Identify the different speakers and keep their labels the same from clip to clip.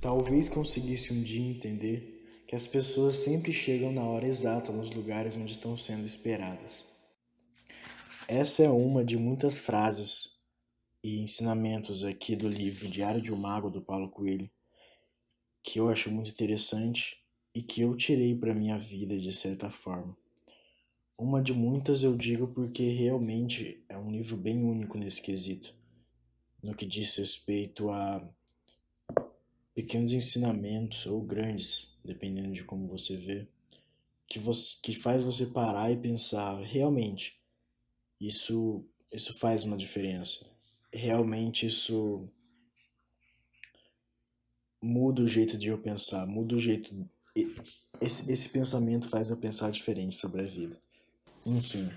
Speaker 1: Talvez conseguisse um dia entender que as pessoas sempre chegam na hora exata nos lugares onde estão sendo esperadas. Essa é uma de muitas frases e ensinamentos aqui do livro Diário de um Mago, do Paulo Coelho, que eu acho muito interessante e que eu tirei para minha vida de certa forma. Uma de muitas eu digo porque realmente é um livro bem único nesse quesito, no que diz respeito a pequenos ensinamentos ou grandes, dependendo de como você vê, que faz você parar e pensar, realmente, isso faz uma diferença. Realmente isso muda o jeito de eu pensar, muda o jeito. Esse pensamento faz eu pensar diferente sobre a vida. Enfim,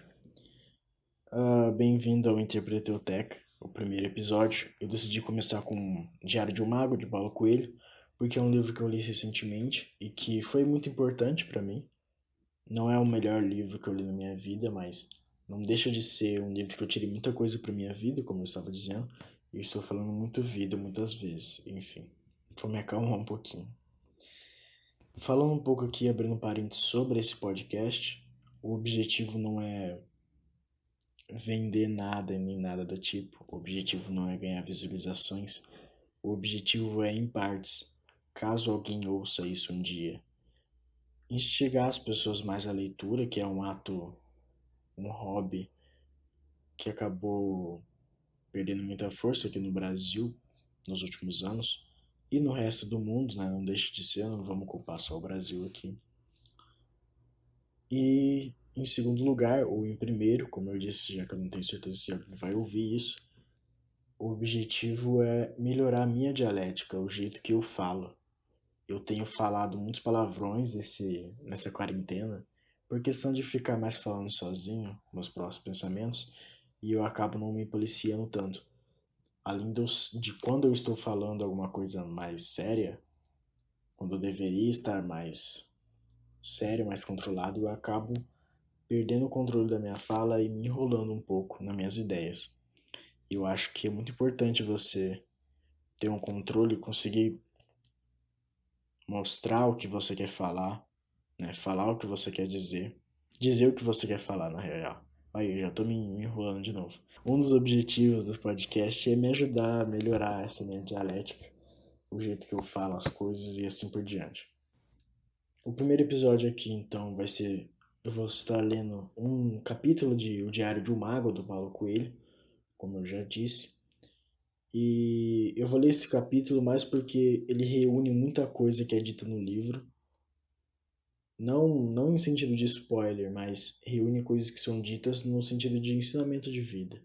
Speaker 1: bem-vindo ao Interpreteoteca, o primeiro episódio. Eu decidi começar com Diário de um Mago, de Paulo Coelho, porque é um livro que eu li recentemente e que foi muito importante para mim. Não é o melhor livro que eu li na minha vida, mas não deixa de ser um livro que eu tirei muita coisa para minha vida, como eu estava dizendo. E eu estou falando muito vida muitas vezes, enfim. Vou me acalmar um pouquinho. Falando um pouco aqui, abrindo um parênteses sobre esse podcast, o objetivo não é vender nada nem nada do tipo. O objetivo não é ganhar visualizações. O objetivo é, em partes, caso alguém ouça isso um dia, instigar as pessoas mais à leitura, que é um ato, um hobby que acabou perdendo muita força aqui no Brasil nos últimos anos e no resto do mundo, né? Não deixe de ser, não vamos culpar só o Brasil aqui. E em segundo lugar, ou em primeiro, como eu disse, já que eu não tenho certeza se alguém vai ouvir isso, o objetivo é melhorar a minha dialética, o jeito que eu falo. Eu tenho falado muitos palavrões nessa quarentena, por questão de ficar mais falando sozinho, com meus próprios pensamentos, e eu acabo não me policiando tanto. Além de quando eu estou falando alguma coisa mais séria, quando eu deveria estar mais sério, mais controlado, eu acabo perdendo o controle da minha fala e me enrolando um pouco nas minhas ideias. Eu acho que é muito importante você ter um controle e conseguir mostrar o que você quer falar, né? Falar o que você quer dizer o que você quer falar na real. Aí, eu já tô me enrolando de novo. Um dos objetivos do podcast é me ajudar a melhorar essa minha dialética, o jeito que eu falo as coisas e assim por diante. O primeiro episódio aqui, então, vai ser... Eu vou estar lendo um capítulo de O Diário de um Mago, do Paulo Coelho, como eu já disse. E eu vou ler esse capítulo mais porque ele reúne muita coisa que é dita no livro. Não em sentido de spoiler, mas reúne coisas que são ditas no sentido de ensinamento de vida.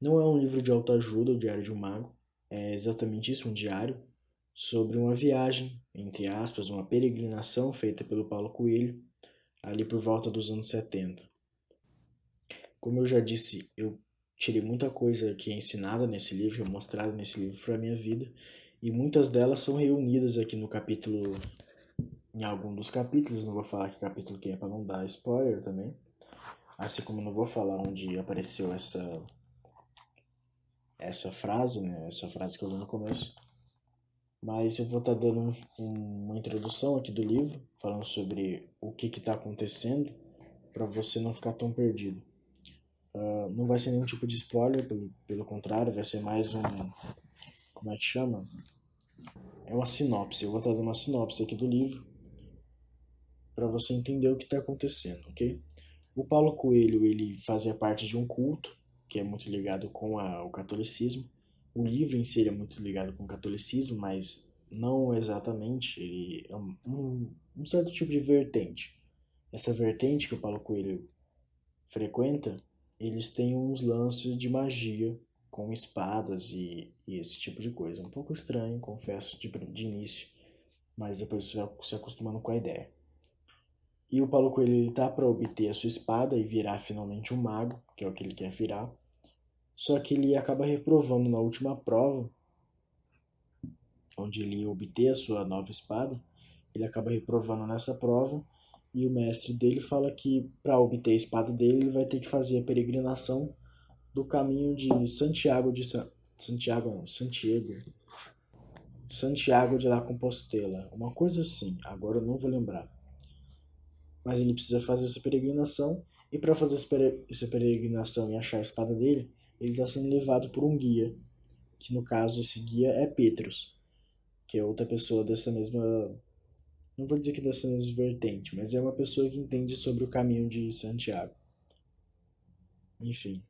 Speaker 1: Não é um livro de autoajuda, o Diário de um Mago. É exatamente isso, um diário sobre uma viagem, entre aspas, uma peregrinação feita pelo Paulo Coelho, ali por volta dos anos 70. Como eu já disse, eu tirei muita coisa que é ensinada nesse livro, mostrada nesse livro para a minha vida, e muitas delas são reunidas aqui no capítulo, em algum dos capítulos, não vou falar que capítulo que é para não dar spoiler também, assim como não vou falar onde apareceu essa frase, né, essa frase que eu li no começo, mas eu vou estar dando uma introdução aqui do livro, falando sobre o que está acontecendo, para você não ficar tão perdido. Não vai ser nenhum tipo de spoiler, pelo contrário, vai ser mais um... Como é que chama? É uma sinopse. Eu vou estar dando uma sinopse aqui do livro para você entender o que está acontecendo, ok? O Paulo Coelho, ele fazia parte de um culto que é muito ligado com o catolicismo. O livro em si é muito ligado com o catolicismo, mas não exatamente. Ele é um certo tipo de vertente. Essa vertente que o Paulo Coelho frequenta, eles têm uns lances de com espadas e esse tipo de coisa. Um pouco estranho, confesso, de início, mas depois você vai se acostumando com a ideia. E o Paulo Coelho ele tá para obter a sua espada e virar finalmente um mago, que é o que ele quer virar. Só que ele acaba reprovando na última prova, onde ele ia obter a sua nova espada. Ele acaba reprovando nessa prova e o mestre dele fala que para obter a espada dele ele vai ter que fazer a peregrinação do caminho de Santiago Santiago de la Compostela, uma coisa assim, agora eu não vou lembrar. Mas ele precisa fazer essa peregrinação, e para fazer essa peregrinação e achar a espada dele, ele está sendo levado por um guia, que no caso esse guia é Petrus, que é outra pessoa dessa mesma, não vou dizer que dessa mesma vertente, mas é uma pessoa que entende sobre o caminho de Santiago. Enfim.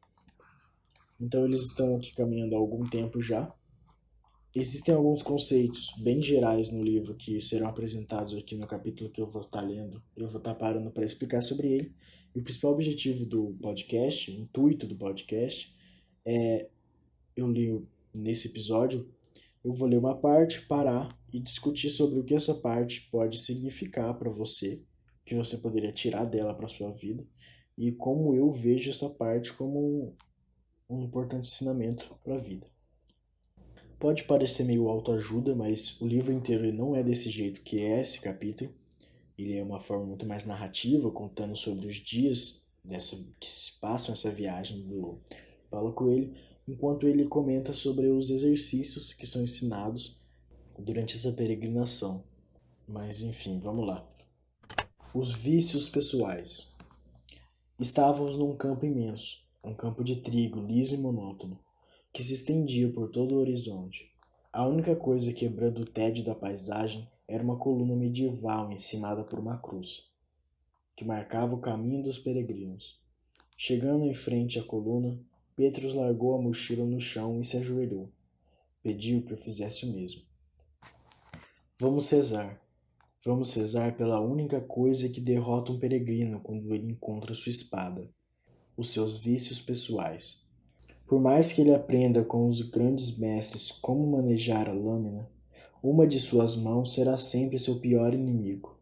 Speaker 1: Então eles estão aqui caminhando há algum tempo já. Existem alguns conceitos bem gerais no livro que serão apresentados aqui no capítulo que eu vou estar lendo. Eu vou estar parando para explicar sobre ele. E o principal objetivo do podcast, o intuito do podcast, é eu li nesse episódio, eu vou ler uma parte, parar e discutir sobre o que essa parte pode significar para você, que você poderia tirar dela para sua vida, e como eu vejo essa parte como um importante ensinamento para a vida. Pode parecer meio autoajuda, mas o livro inteiro ele não é desse jeito que é esse capítulo. Ele é uma forma muito mais narrativa, contando sobre os dias que se passam essa viagem do Paulo Coelho, enquanto ele comenta sobre os exercícios que são ensinados durante essa peregrinação. Mas enfim, vamos lá. Os vícios pessoais. Estávamos num campo imenso, um campo de trigo liso e monótono, que se estendia por todo o horizonte. A única coisa quebrando o tédio da paisagem era uma coluna medieval encimada por uma cruz, que marcava o caminho dos peregrinos. Chegando em frente à coluna, Petrus largou a mochila no chão e se ajoelhou. Pediu que eu fizesse o mesmo. Vamos rezar. Vamos rezar pela única coisa que derrota um peregrino quando ele encontra sua espada: os seus vícios pessoais. Por mais que ele aprenda com os grandes mestres como manejar a lâmina, uma de suas mãos será sempre seu pior inimigo.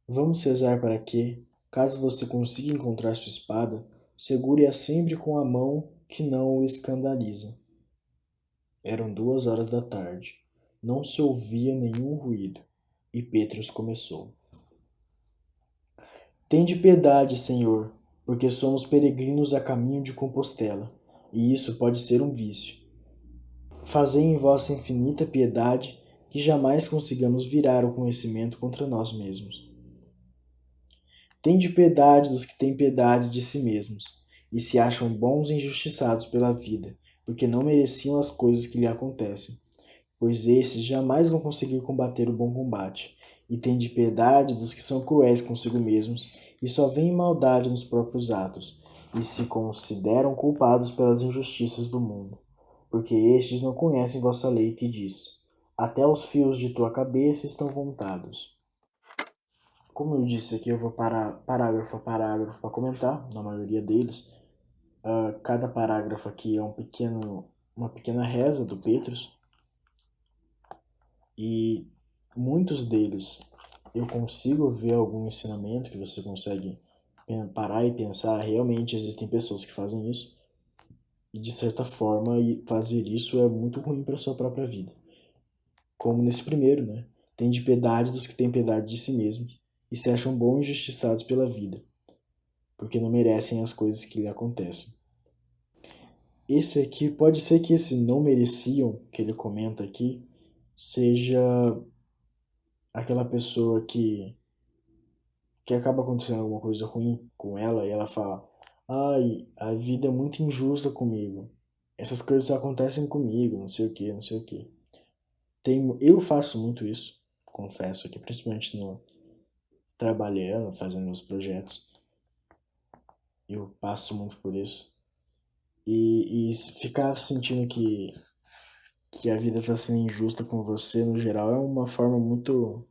Speaker 1: Vamos rezar para que, caso você consiga encontrar sua espada, segure-a sempre com a mão que não o escandaliza. Eram 2 horas da tarde. Não se ouvia nenhum ruído, e Petrus começou. Tende piedade, Senhor, porque somos peregrinos a caminho de Compostela, e isso pode ser um vício. Fazei em vossa infinita piedade que jamais consigamos virar o conhecimento contra nós mesmos. Tende piedade dos que têm piedade de si mesmos, e se acham bons e injustiçados pela vida, porque não mereciam as coisas que lhe acontecem, pois esses jamais vão conseguir combater o bom combate. E tende piedade dos que são cruéis consigo mesmos, e só veem maldade nos próprios atos, e se consideram culpados pelas injustiças do mundo, porque estes não conhecem vossa lei que diz: até os fios de tua cabeça estão contados. Como eu disse aqui, eu vou parar parágrafo a parágrafo para comentar, na maioria deles. Cada parágrafo aqui é uma pequena reza do Petrus, e muitos deles eu consigo ver algum ensinamento que você consegue parar e pensar, realmente existem pessoas que fazem isso, e de certa forma fazer isso é muito ruim para sua própria vida. Como nesse primeiro, né? Tende piedade dos que têm piedade de si mesmos e se acham bons e injustiçados pela vida, porque não merecem as coisas que lhe acontecem. Esse aqui, pode ser que esse não mereciam, que ele comenta aqui, seja aquela pessoa que acaba acontecendo alguma coisa ruim com ela e ela fala: ai, a vida é muito injusta comigo. Essas coisas só acontecem comigo, não sei o que, não sei o que. Eu faço muito isso, confesso aqui, principalmente no trabalhando, fazendo meus projetos. Eu passo muito por isso. E ficar sentindo que a vida está sendo injusta com você, no geral, é uma forma muito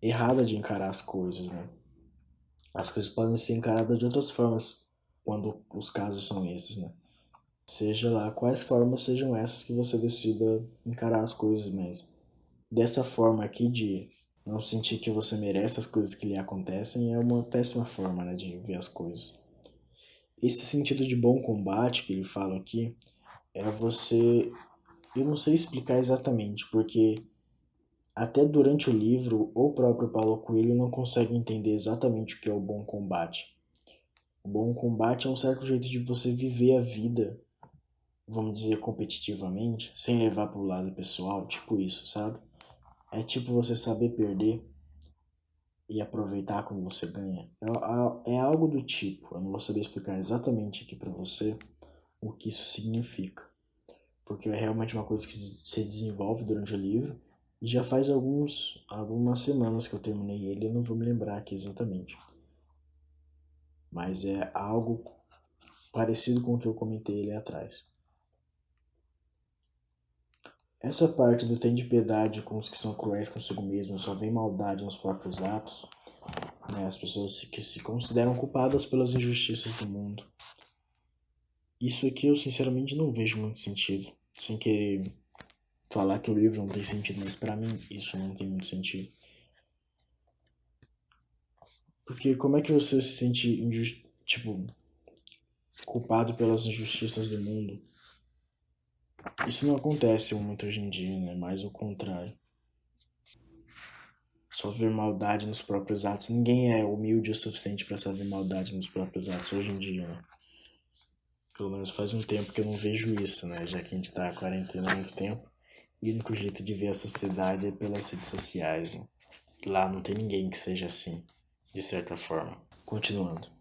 Speaker 1: errada de encarar as coisas, né? As coisas podem ser encaradas de outras formas quando os casos são esses, né? Seja lá quais formas sejam essas que você decida encarar as coisas, mas dessa forma aqui de não sentir que você merece as coisas que lhe acontecem é uma péssima forma, né, de ver as coisas. Esse sentido de bom combate que ele fala aqui é você... Eu não sei explicar exatamente, porque até durante o livro, o próprio Paulo Coelho não consegue entender exatamente o que é o bom combate. O bom combate é um certo jeito de você viver a vida vamos dizer, competitivamente, sem levar pro lado pessoal, tipo isso, sabe? É tipo você saber perder e aproveitar quando você ganha. É algo do tipo, eu não vou saber explicar exatamente aqui pra você o que isso significa, porque é realmente uma coisa que se desenvolve durante o livro e já faz algumas semanas que eu terminei ele, eu não vou me lembrar aqui exatamente. Mas é algo parecido com o que eu comentei ali atrás. Essa parte do tem de piedade com os que são cruéis consigo mesmos, só vê maldade nos próprios atos, né? As pessoas que se consideram culpadas pelas injustiças do mundo. Isso aqui eu sinceramente não vejo muito sentido. Sem querer falar que o livro não tem sentido, mas pra mim isso não tem muito sentido. Porque como é que você se sente tipo, culpado pelas injustiças do mundo? Isso não acontece muito hoje em dia, né? Mais o contrário. Só ver maldade nos próprios atos. Ninguém é humilde o suficiente pra saber maldade nos próprios atos hoje em dia, né? Pelo menos faz um tempo que eu não vejo isso, né? Já que a gente tá quarentena há muito tempo. E o único jeito de ver a sociedade é pelas redes sociais, né? Lá não tem ninguém que seja assim, de certa forma. Continuando.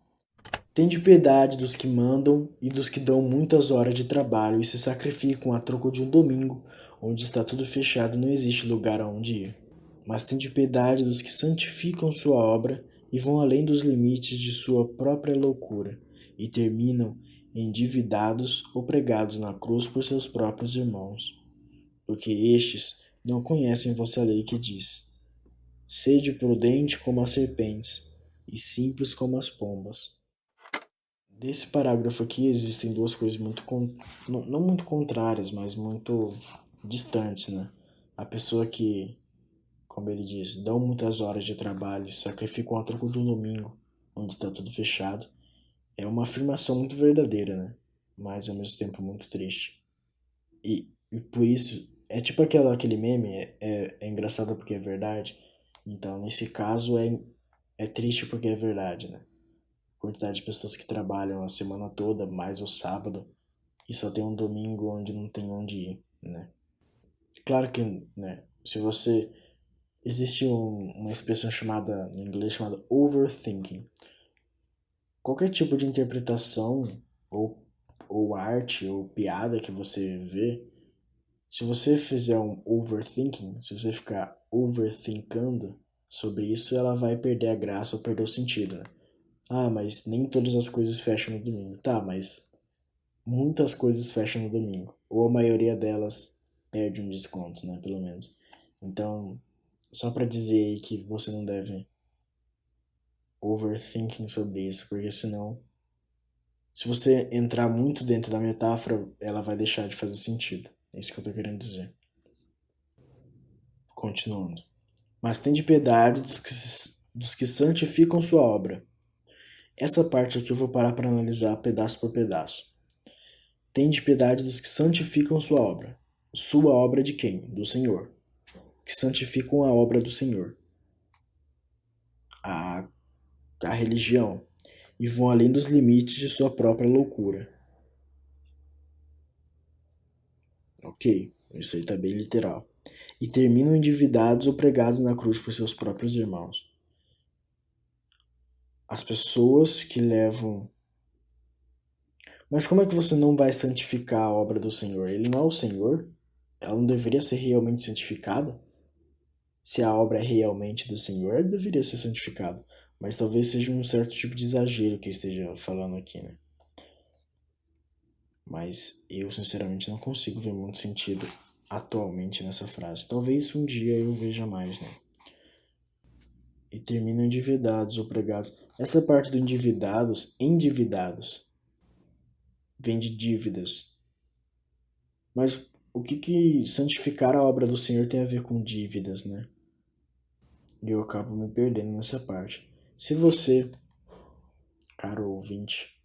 Speaker 1: Tende piedade dos que mandam e dos que dão muitas horas de trabalho e se sacrificam a troco de um domingo, onde está tudo fechado e não existe lugar aonde ir. Mas tende piedade dos que santificam sua obra e vão além dos limites de sua própria loucura, e terminam endividados ou pregados na cruz por seus próprios irmãos. Porque estes não conhecem vossa lei que diz: sede prudente como as serpentes e simples como as pombas. Desse parágrafo aqui existem duas coisas não muito contrárias, mas muito distantes, né? A pessoa que, como ele diz, dão muitas horas de trabalho, sacrificam a troco de um domingo, onde está tudo fechado, é uma afirmação muito verdadeira, né? Mas ao mesmo tempo muito triste. E por isso, é tipo aquele meme, é engraçado porque é verdade. Então, nesse caso, é triste porque é verdade, né? Quantidade de pessoas que trabalham a semana toda, mais o sábado, e só tem um domingo onde não tem onde ir, né? Claro que, né, se você... Existe uma expressão chamada, no inglês, chamada overthinking. Qualquer tipo de interpretação, ou, ou arte, ou piada que você vê, se você fizer um overthinking, se você ficar overthinkando sobre isso, ela vai perder a graça ou perder o sentido, né? Ah, mas nem todas as coisas fecham no domingo. Tá, mas muitas coisas fecham no domingo. Ou a maioria delas perde um desconto, né? Pelo menos. Então, só pra dizer aí que você não deve overthinking sobre isso, porque senão, se você entrar muito dentro da metáfora, ela vai deixar de fazer sentido. É isso que eu tô querendo dizer. Continuando. Mas tem de piedade dos que santificam sua obra. Essa parte aqui eu vou parar para analisar pedaço por pedaço. Tem de piedade dos que santificam sua obra. Sua obra de quem? Do Senhor. Que santificam a obra do Senhor. A, a religião. E vão além dos limites de sua própria loucura. Ok, isso aí tá bem literal. E terminam endividados ou pregados na cruz por seus próprios irmãos. As pessoas que levam... Mas como é que você não vai santificar a obra do Senhor? Ele não é o Senhor? Ela não deveria ser realmente santificada? Se a obra é realmente do Senhor, ela deveria ser santificada. Mas talvez seja um certo tipo de exagero que eu esteja falando aqui, né? Mas eu, sinceramente, não consigo ver muito sentido atualmente nessa frase. Talvez um dia eu veja mais, né? E terminam endividados ou pregados. Essa parte do endividados, vem de dívidas. Mas o que santificar a obra do Senhor tem a ver com dívidas, né? E eu acabo me perdendo nessa parte. Se você, caro ouvinte,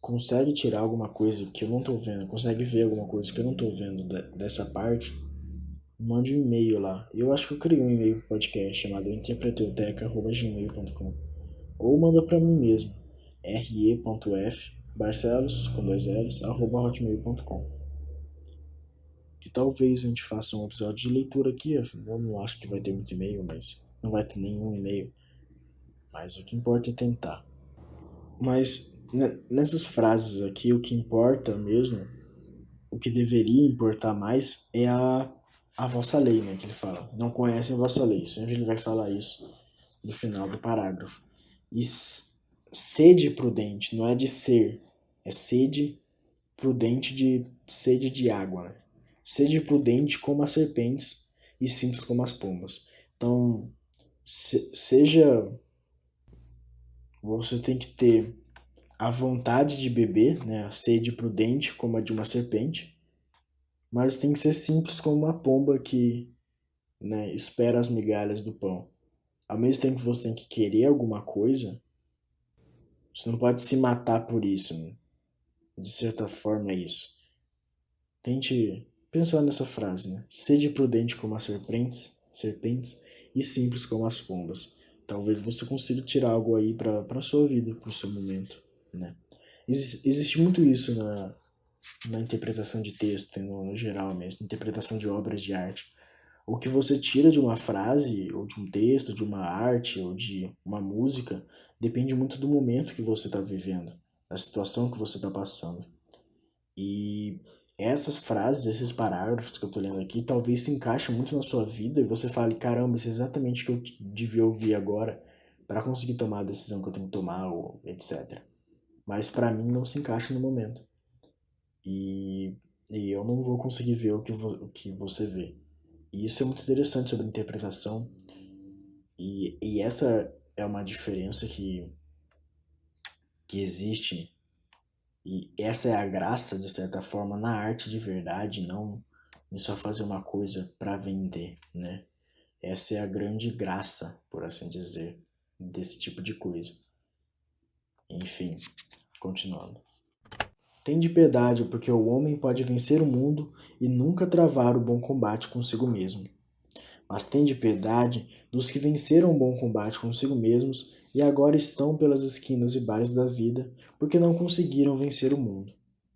Speaker 1: consegue tirar alguma coisa que eu não tô vendo, consegue ver alguma coisa que eu não tô vendo dessa parte, mande um e-mail lá. Eu acho que eu criei um e-mail pro podcast chamado interpretoteca@gmail.com, ou manda pra mim mesmo, re.f Barcelos, com 2 L's, @hotmail.com. Que talvez a gente faça um episódio de leitura aqui. Eu não acho que vai ter muito e-mail, mas não vai ter nenhum e-mail. Mas o que importa é tentar. Mas nessas frases aqui, o que importa mesmo, o que deveria importar mais é a vossa lei, né? Que ele fala. Não conhecem a vossa lei. Sempre ele vai falar isso no final do parágrafo. E sede prudente, não é de ser, é sede prudente de sede de água, né? Sede prudente como as serpentes e simples como as pombas. Então, seja, você tem que ter a vontade de beber, né? A sede prudente como a de uma serpente, mas tem que ser simples como uma pomba que, né, espera as migalhas do pão. Ao mesmo tempo que você tem que querer alguma coisa, você não pode se matar por isso, né? De certa forma é isso. Tente pensar nessa frase, né? Sede prudente como as serpentes e simples como as pombas. Talvez você consiga tirar algo aí para sua vida, para o seu momento, né? Existe muito isso na interpretação de texto, no geral mesmo, interpretação de obras de arte. O que você tira de uma frase, ou de um texto, de uma arte, ou de uma música, depende muito do momento que você está vivendo, da situação que você está passando. E essas frases, esses parágrafos que eu tô lendo aqui, talvez se encaixem muito na sua vida e você fale, caramba, isso é exatamente o que eu devia ouvir agora para conseguir tomar a decisão que eu tenho que tomar, ou etc. Mas para mim não se encaixa no momento. E, e eu não vou conseguir ver o que você vê. E isso é muito interessante sobre interpretação. E essa é uma diferença que existe. E essa é a graça, de certa forma, na arte de verdade, não em só fazer uma coisa para vender, né? Essa é a grande graça, por assim dizer, desse tipo de coisa. Enfim, continuando. Tende piedade, porque o homem pode vencer o mundo e nunca travar o bom combate consigo mesmo. Mas tende piedade dos que venceram o bom combate consigo mesmos e agora estão pelas esquinas e bares da vida, porque não conseguiram vencer o mundo.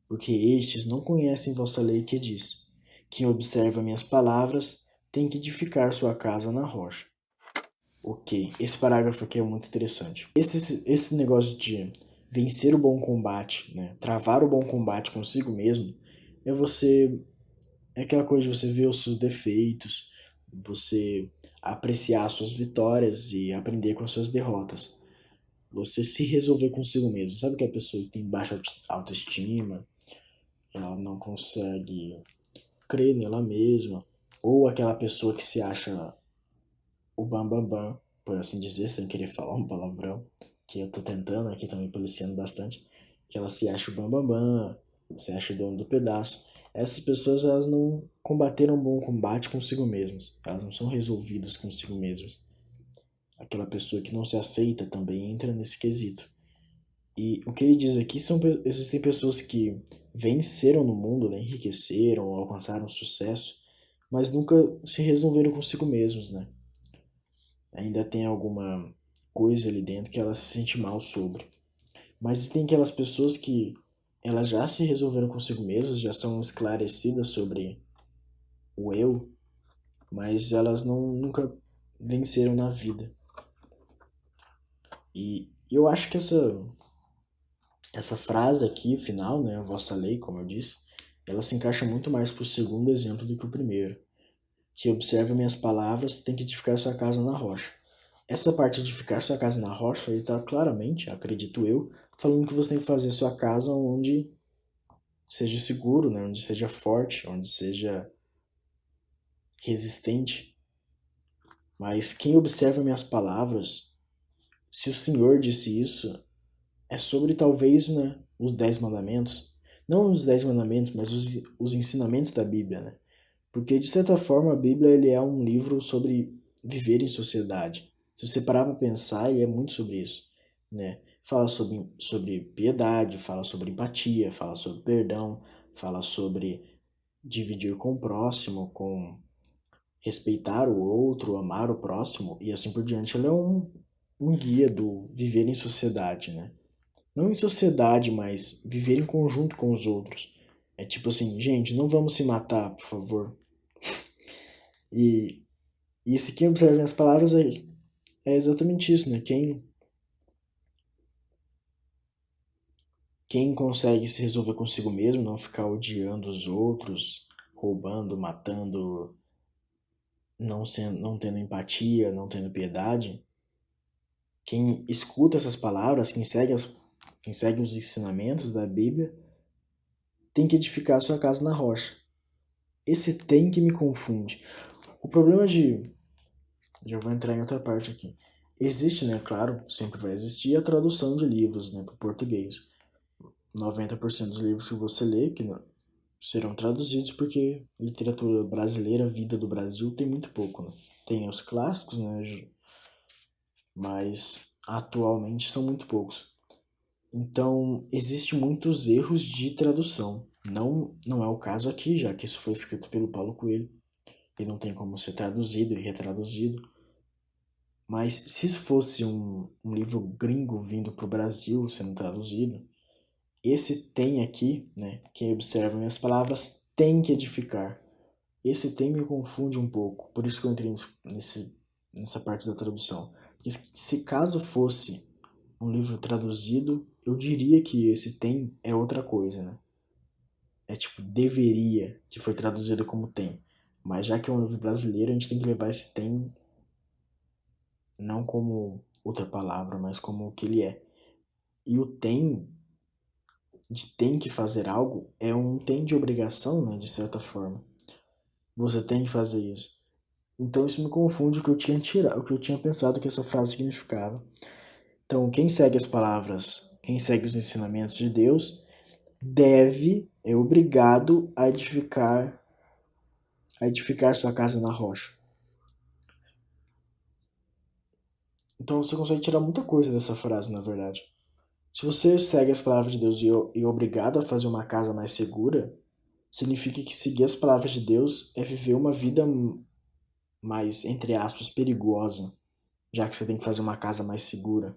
Speaker 1: Porque estes não conhecem vossa lei que diz: quem observa minhas palavras tem que edificar sua casa na rocha. Ok, esse parágrafo aqui é muito interessante. Esse negócio de vencer o bom combate, né? Travar o bom combate consigo mesmo, é você. É aquela coisa de você ver os seus defeitos, você apreciar as suas vitórias e aprender com as suas derrotas. Você se resolver consigo mesmo. Sabe que a pessoa que tem baixa autoestima, ela não consegue crer nela mesma, ou aquela pessoa que se acha o bambambam, bam, bam, por assim dizer, sem querer falar um palavrão, que eu tô tentando aqui também policiando bastante, que ela se acha o bambambam, bam, bam, se acha o dono do pedaço. Essas pessoas, elas não combateram um bom combate consigo mesmas, elas não são resolvidas consigo mesmas. Aquela pessoa que não se aceita também entra nesse quesito. E o que ele diz aqui existem pessoas que venceram no mundo, né, enriqueceram, alcançaram sucesso, mas nunca se resolveram consigo mesmos, né? Ainda tem alguma coisa ali dentro que ela se sente mal sobre. Mas tem aquelas pessoas que elas já se resolveram consigo mesmas, já são esclarecidas sobre o eu, mas elas nunca venceram na vida. E eu acho que essa frase aqui, final, né, a vossa lei, como eu disse, ela se encaixa muito mais pro segundo exemplo do que o primeiro. Que observa minhas palavras, tem que edificar sua casa na rocha. Essa parte de edificar sua casa na rocha, ele está claramente, acredito eu, falando que você tem que fazer sua casa onde seja seguro, né? Onde seja forte, onde seja resistente. Mas quem observa minhas palavras, se o Senhor disse isso, é sobre talvez, né, os 10 mandamentos. Não os 10 mandamentos, mas os ensinamentos da Bíblia, né? Porque, de certa forma, a Bíblia ele é um livro sobre viver em sociedade. Se você parar para pensar, ele é muito sobre isso, né? Fala sobre piedade, fala sobre empatia, fala sobre perdão, fala sobre dividir com o próximo, com respeitar o outro, amar o próximo e assim por diante. Ele é um guia do viver em sociedade, né? não em sociedade, mas viver em conjunto com os outros. É tipo assim, gente, não vamos se matar, por favor. E, e se quem observa minhas palavras é exatamente isso, né? Quem consegue se resolver consigo mesmo, não ficar odiando os outros, roubando, matando, não tendo empatia, não tendo piedade, quem escuta essas palavras, quem segue os ensinamentos da Bíblia, tem que edificar a sua casa na rocha. Esse tem que me confunde. O problema de. Já vou entrar em outra parte aqui. Existe, né? Claro, sempre vai existir a tradução de livros, né, para o português. 90% dos livros que você lê que não, serão traduzidos porque literatura brasileira, vida do Brasil, tem muito pouco, né? Tem os clássicos, né? Mas atualmente são muito poucos. Então, existem muitos erros de tradução. Não é o caso aqui, já que isso foi escrito pelo Paulo Coelho e não tem como ser traduzido e retraduzido. Mas se fosse um livro gringo vindo para o Brasil sendo traduzido, esse tem aqui, né? Quem observa minhas palavras tem que edificar. Esse tem me confunde um pouco, por isso que eu entrei nessa parte da tradução. Porque se caso fosse um livro traduzido, eu diria que esse tem é outra coisa, né? É tipo, deveria, que foi traduzido como tem. Mas já que é um livro brasileiro, a gente tem que levar esse tem não como outra palavra, mas como o que ele é. E o tem, de tem que fazer algo, é um tem de obrigação, né? De certa forma. Você tem que fazer isso. Então isso me confunde o que eu tinha tirado, o que eu tinha pensado que essa frase significava. Então, quem segue as palavras, quem segue os ensinamentos de Deus, é obrigado a edificar sua casa na rocha. Então você consegue tirar muita coisa dessa frase, na verdade. Se você segue as palavras de Deus e é obrigado a fazer uma casa mais segura, significa que seguir as palavras de Deus é viver uma vida mais, entre aspas, perigosa, já que você tem que fazer uma casa mais segura,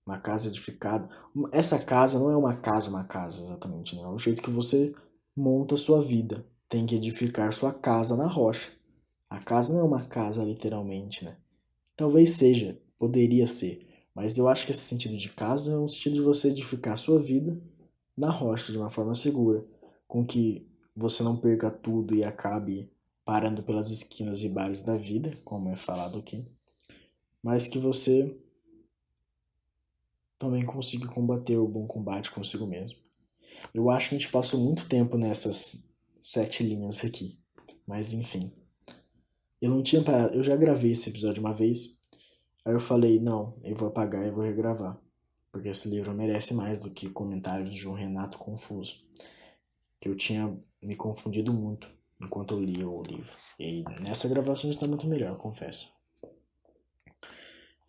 Speaker 1: uma casa edificada. Essa casa não é uma casa exatamente, não. É o jeito que você monta a sua vida. Tem que edificar sua casa na rocha. A casa não é uma casa literalmente, né? Talvez seja, poderia ser, mas eu acho que esse sentido de casa é um sentido de você edificar a sua vida na rocha de uma forma segura, com que você não perca tudo e acabe parando pelas esquinas e bares da vida, como é falado aqui, mas que você também consiga combater o bom combate consigo mesmo. Eu acho que a gente passou muito tempo nessas 7 linhas aqui, mas enfim. Eu não tinha parado, eu já gravei esse episódio uma vez, aí eu falei, não, eu vou apagar e vou regravar, porque esse livro merece mais do que comentários de um Renato confuso, que eu tinha me confundido muito enquanto eu lia o livro. E nessa gravação está muito melhor, confesso.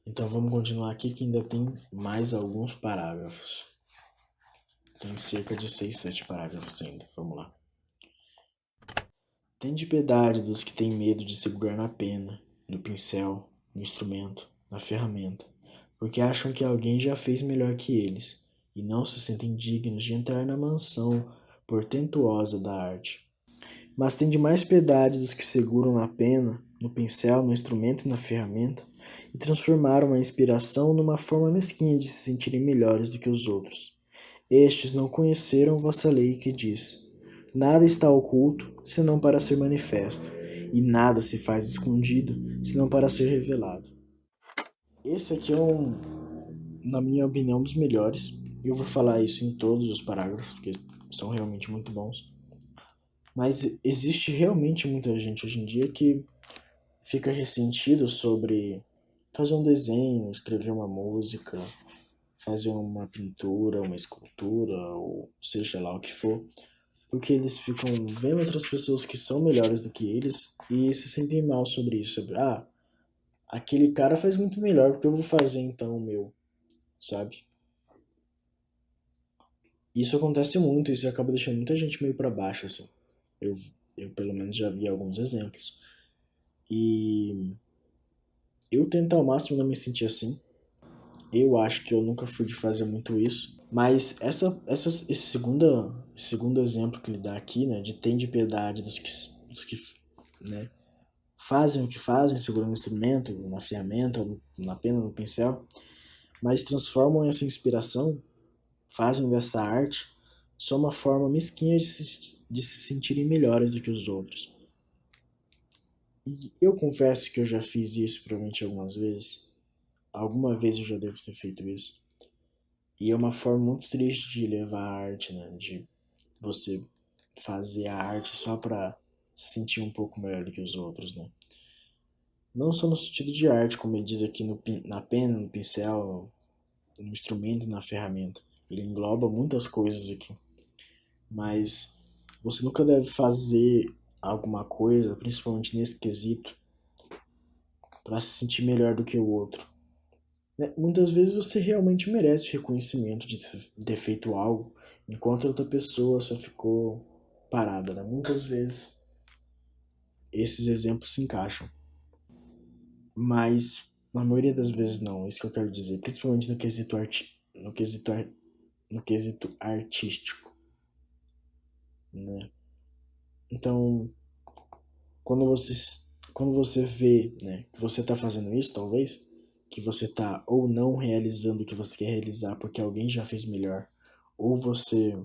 Speaker 1: Então vamos continuar aqui que ainda tem mais alguns parágrafos. Tem cerca de 6, 7 parágrafos ainda. Vamos lá. Tende piedade dos que têm medo de segurar na pena, no pincel, no instrumento, na ferramenta, porque acham que alguém já fez melhor que eles, e não se sentem dignos de entrar na mansão portentuosa da arte. Mas tende mais piedade dos que seguram na pena, no pincel, no instrumento e na ferramenta, e transformaram a inspiração numa forma mesquinha de se sentirem melhores do que os outros. Estes não conheceram vossa lei que diz: nada está oculto, senão para ser manifesto, e nada se faz escondido, senão para ser revelado. Esse aqui é na minha opinião, um dos melhores. Eu vou falar isso em todos os parágrafos, porque são realmente muito bons. Mas existe realmente muita gente hoje em dia que fica ressentido sobre fazer um desenho, escrever uma música, fazer uma pintura, uma escultura, ou seja lá o que for, porque eles ficam vendo outras pessoas que são melhores do que eles e se sentem mal sobre isso. Sobre, aquele cara faz muito melhor, porque eu vou fazer então o meu, sabe? Isso acontece muito, isso acaba deixando muita gente meio pra baixo, assim. Eu, eu pelo menos já vi alguns exemplos. E eu tento ao máximo não me sentir assim. Eu acho que eu nunca fui de fazer muito isso. Mas esse segundo exemplo que ele dá aqui, né, de tem de piedade dos que né, fazem o que fazem, segurando o instrumento, na ferramenta, na pena, no pincel, mas transformam essa inspiração, fazem dessa arte só uma forma mesquinha de se sentirem melhores do que os outros. E eu confesso que eu já fiz isso provavelmente algumas vezes. Alguma vez eu já devo ter feito isso. E é uma forma muito triste de levar a arte, né? De você fazer a arte só pra se sentir um pouco melhor do que os outros, né? Não só no sentido de arte, como ele diz aqui na pena, no pincel, no instrumento e na ferramenta. Ele engloba muitas coisas aqui. Mas você nunca deve fazer alguma coisa, principalmente nesse quesito, para se sentir melhor do que o outro. Né? Muitas vezes você realmente merece o reconhecimento de ter feito algo, enquanto outra pessoa só ficou parada. Né? Muitas vezes esses exemplos se encaixam, mas na maioria das vezes não. É isso que eu quero dizer, principalmente no quesito artístico, né? Então, quando você quando você vê, né, que você está fazendo isso, talvez, que você está ou não realizando o que você quer realizar porque alguém já fez melhor, ou você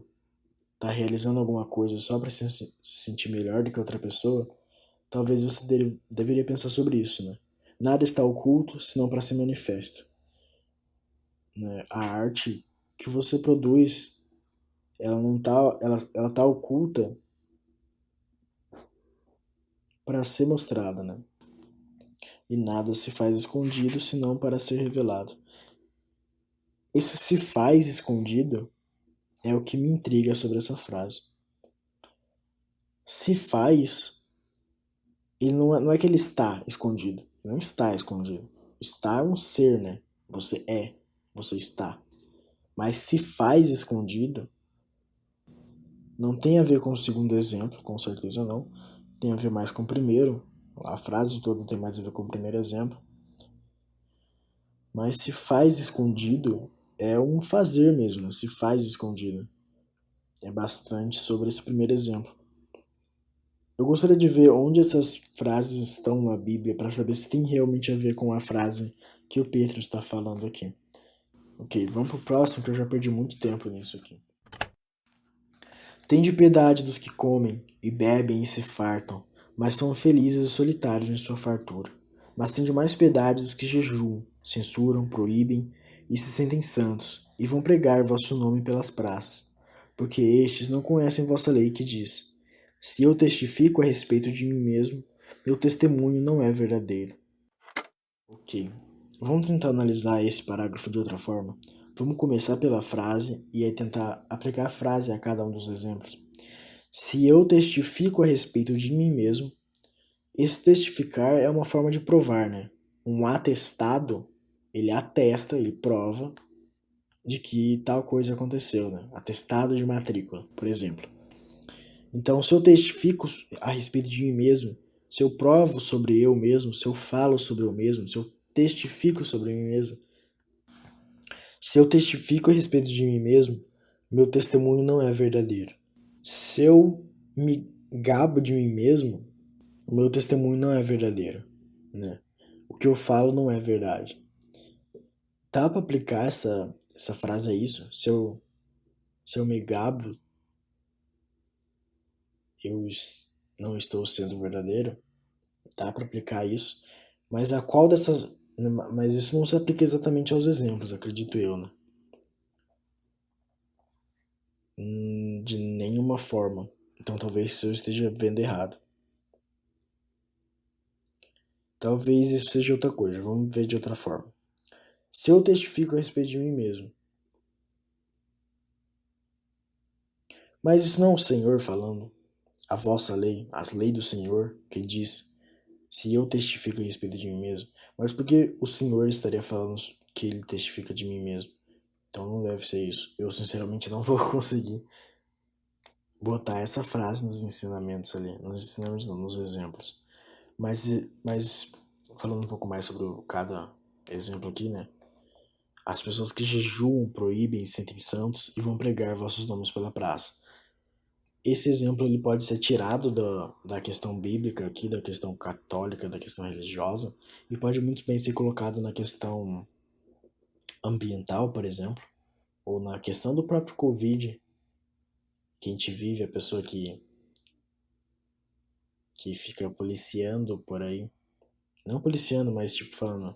Speaker 1: está realizando alguma coisa só para se sentir melhor do que outra pessoa, talvez você deveria pensar sobre isso, né? Nada está oculto senão para ser manifesto, né? A arte que você produz, ela não tá, ela tá oculta para ser mostrada, né? E nada se faz escondido senão para ser revelado. Esse se faz escondido é o que me intriga sobre essa frase. Se faz, ele não é que ele está escondido. Ele não está escondido. Está é um ser, né? Você é, você está. Mas se faz escondido, não tem a ver com o segundo exemplo, com certeza não. Tem a ver mais com o primeiro. A frase toda tem mais a ver com o primeiro exemplo. Mas se faz escondido é um fazer mesmo, né? Se faz escondido. É bastante sobre esse primeiro exemplo. Eu gostaria de ver onde essas frases estão na Bíblia para saber se tem realmente a ver com a frase que o Pedro está falando aqui. Ok, vamos pro próximo que eu já perdi muito tempo nisso aqui. Tende piedade dos que comem e bebem e se fartam, mas são felizes e solitários em sua fartura. Mas tende mais piedade dos que jejuam, censuram, proíbem e se sentem santos, e vão pregar vosso nome pelas praças. Porque estes não conhecem vossa lei que diz: se eu testifico a respeito de mim mesmo, meu testemunho não é verdadeiro. Ok, vamos tentar analisar esse parágrafo de outra forma. Vamos começar pela frase e aí tentar aplicar a frase a cada um dos exemplos. Se eu testifico a respeito de mim mesmo, esse testificar é uma forma de provar, né? Um atestado, ele atesta, ele prova de que tal coisa aconteceu, né? Atestado de matrícula, por exemplo. Então, se eu testifico a respeito de mim mesmo, se eu provo sobre eu mesmo, se eu falo sobre eu mesmo, se eu testifico sobre mim mesmo, se eu testifico a respeito de mim mesmo, meu testemunho não é verdadeiro. Se eu me gabo de mim mesmo, o meu testemunho não é verdadeiro, né? O que eu falo não é verdade. Dá para aplicar essa frase a isso? Se eu me gabo, eu não estou sendo verdadeiro? Dá para aplicar isso? Mas a qual dessas... Mas isso não se aplica exatamente aos exemplos, acredito eu, né? De nenhuma forma. Então talvez eu esteja vendo errado. Talvez isso seja outra coisa. Vamos ver de outra forma. Se eu testifico a respeito de mim mesmo. Mas isso não é o Senhor falando. A vossa lei, as leis do Senhor, que diz: se eu testifico a respeito de mim mesmo. Mas por que o Senhor estaria falando que ele testifica de mim mesmo? Então não deve ser isso. Eu sinceramente não vou conseguir botar essa frase nos ensinamentos ali. Nos ensinamentos não, nos exemplos. Mas falando um pouco mais sobre cada exemplo aqui, né? As pessoas que jejuam, proíbem, sentem santos e vão pregar vossos nomes pela praça. Esse exemplo ele pode ser tirado da questão bíblica aqui, da questão católica, da questão religiosa, e pode muito bem ser colocado na questão ambiental, por exemplo, ou na questão do próprio Covid, que a gente vive, a pessoa que fica policiando por aí. Não policiando, mas tipo falando,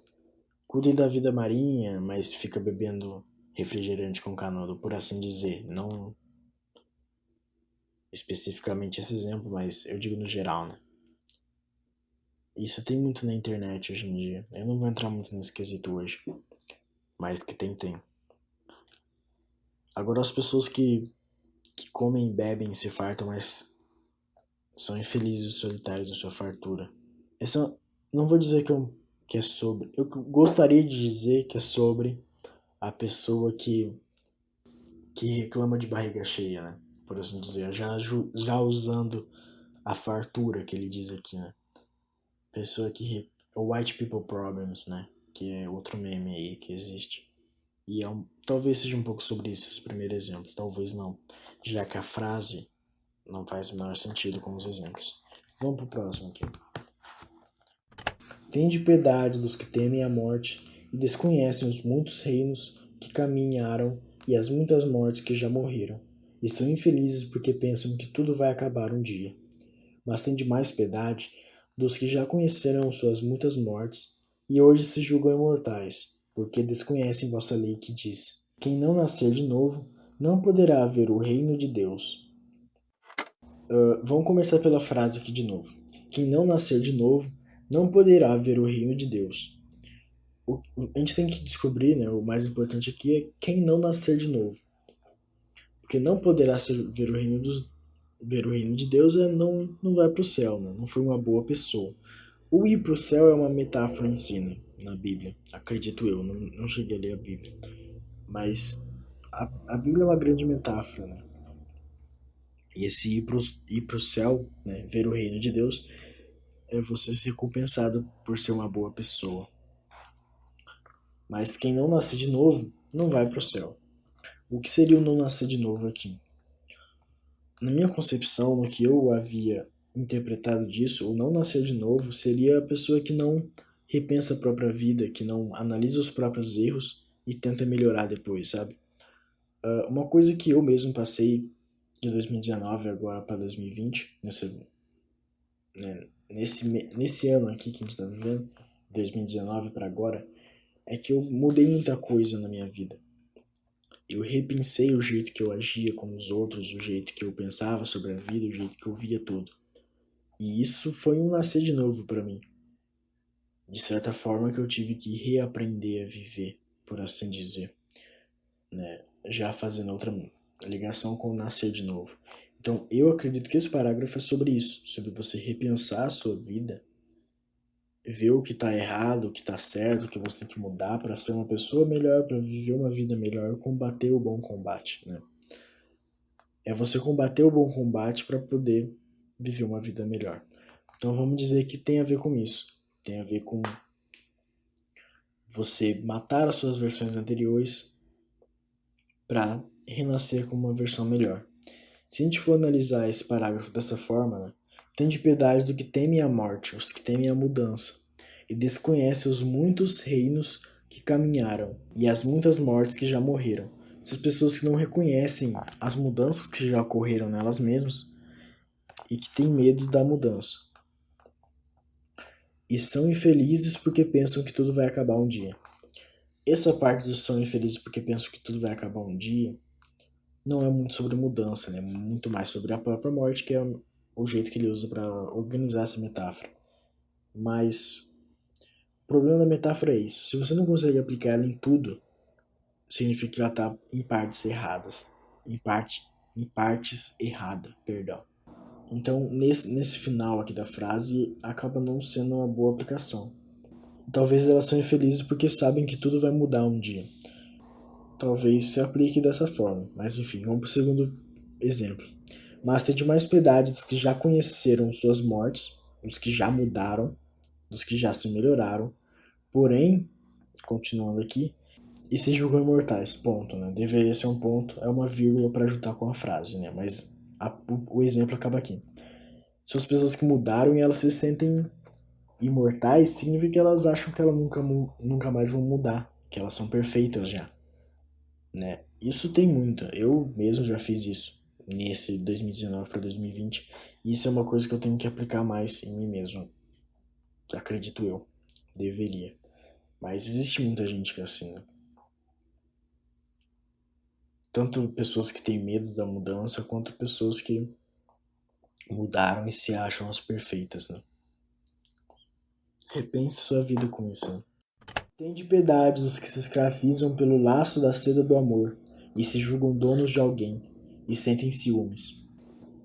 Speaker 1: cuide da vida marinha, mas fica bebendo refrigerante com canudo, por assim dizer. Não especificamente esse exemplo, mas eu digo no geral, né? Isso tem muito na internet hoje em dia. Eu não vou entrar muito nesse quesito hoje, mas que tem. Agora as pessoas que comem e bebem se fartam, mas são infelizes e solitários na sua fartura. Essa, não vou dizer que é sobre. Eu gostaria de dizer que é sobre a pessoa que reclama de barriga cheia, né? Por assim dizer. Já usando a fartura que ele diz aqui, né? Pessoa que. White people problems, né? Que é outro meme aí que existe. E talvez seja um pouco sobre isso, esse primeiro exemplo. Talvez não. Já que a frase não faz o menor sentido com os exemplos. Vamos pro próximo aqui. Tende piedade dos que temem a morte e desconhecem os muitos reinos que caminharam e as muitas mortes que já morreram, e são infelizes porque pensam que tudo vai acabar um dia. Mas tende mais piedade dos que já conheceram suas muitas mortes e hoje se julgam imortais, porque desconhecem vossa lei que diz: quem não nascer de novo não poderá ver o reino de Deus. Vamos começar pela frase aqui de novo. Quem não nascer de novo não poderá ver o reino de Deus. A gente tem que descobrir, né, o mais importante aqui é quem não nascer de novo. Porque não poderá ver o reino de Deus não vai para o céu, né? Não foi uma boa pessoa. O ir para o céu é uma metáfora em si, né, na Bíblia. Acredito eu, não cheguei a ler a Bíblia. Mas a Bíblia é uma grande metáfora, né? E esse ir pro céu, né, ver o reino de Deus, é você ser recompensado por ser uma boa pessoa. Mas quem não nasce de novo não vai para o céu. O que seria o não nascer de novo aqui? Na minha concepção, no que eu havia interpretado disso, o não nascer de novo seria a pessoa que não repensa a própria vida, que não analisa os próprios erros e tenta melhorar depois, sabe? Uma coisa que eu mesmo passei de 2019 agora para 2020, nesse ano aqui que a gente está vivendo, 2019 para agora, é que eu mudei muita coisa na minha vida. Eu repensei o jeito que eu agia com os outros, o jeito que eu pensava sobre a vida, o jeito que eu via tudo. E isso foi um nascer de novo para mim. De certa forma que eu tive que reaprender a viver, por assim dizer, né? Já fazendo outra ligação com o nascer de novo. Então, eu acredito que esse parágrafo é sobre isso, sobre você repensar a sua vida, ver o que está errado, o que está certo, o que você tem que mudar para ser uma pessoa melhor, para viver uma vida melhor, combater o bom combate, né? É você combater o bom combate para poder viver uma vida melhor. Então vamos dizer que tem a ver com isso. Tem a ver com você matar as suas versões anteriores para renascer com uma versão melhor. Se a gente for analisar esse parágrafo dessa forma, né, tem de piedade do que temem a morte, os que temem a mudança, e desconhece os muitos reinos que caminharam e as muitas mortes que já morreram. Essas pessoas que não reconhecem as mudanças que já ocorreram nelas mesmas e que têm medo da mudança. E são infelizes porque pensam que tudo vai acabar um dia. Essa parte dos são infelizes porque pensam que tudo vai acabar um dia não é muito sobre mudança, né? Muito mais sobre a própria morte, que é o jeito que ele usa para organizar essa metáfora. Mas o problema da metáfora é isso. Se você não consegue aplicar ela em tudo, significa que ela está em partes erradas. Em partes erradas, perdão. Então, nesse final aqui da frase, acaba não sendo uma boa aplicação. Talvez elas são infelizes porque sabem que tudo vai mudar um dia. Talvez se aplique dessa forma, mas enfim, vamos para o segundo exemplo. Mas tem de mais piedade dos que já conheceram suas mortes, dos que já mudaram, dos que já se melhoraram. Porém, continuando aqui, e se julgam imortais, ponto, né? Deveria ser um ponto, é uma vírgula para juntar com a frase, né? Mas o exemplo acaba aqui. São as pessoas que mudaram e elas se sentem imortais, significa que elas acham que elas nunca mais vão mudar, que elas são perfeitas já, né? Isso tem muito. Eu mesmo já fiz isso nesse 2019 para 2020. E isso é uma coisa que eu tenho que aplicar mais em mim mesmo. Acredito eu. Deveria. Mas existe muita gente que é assim, né? Tanto pessoas que têm medo da mudança, quanto pessoas que mudaram e se acham as perfeitas, né? Repense sua vida com isso, né? Tende piedade dos que se escravizam pelo laço da seda do amor, e se julgam donos de alguém, e sentem ciúmes,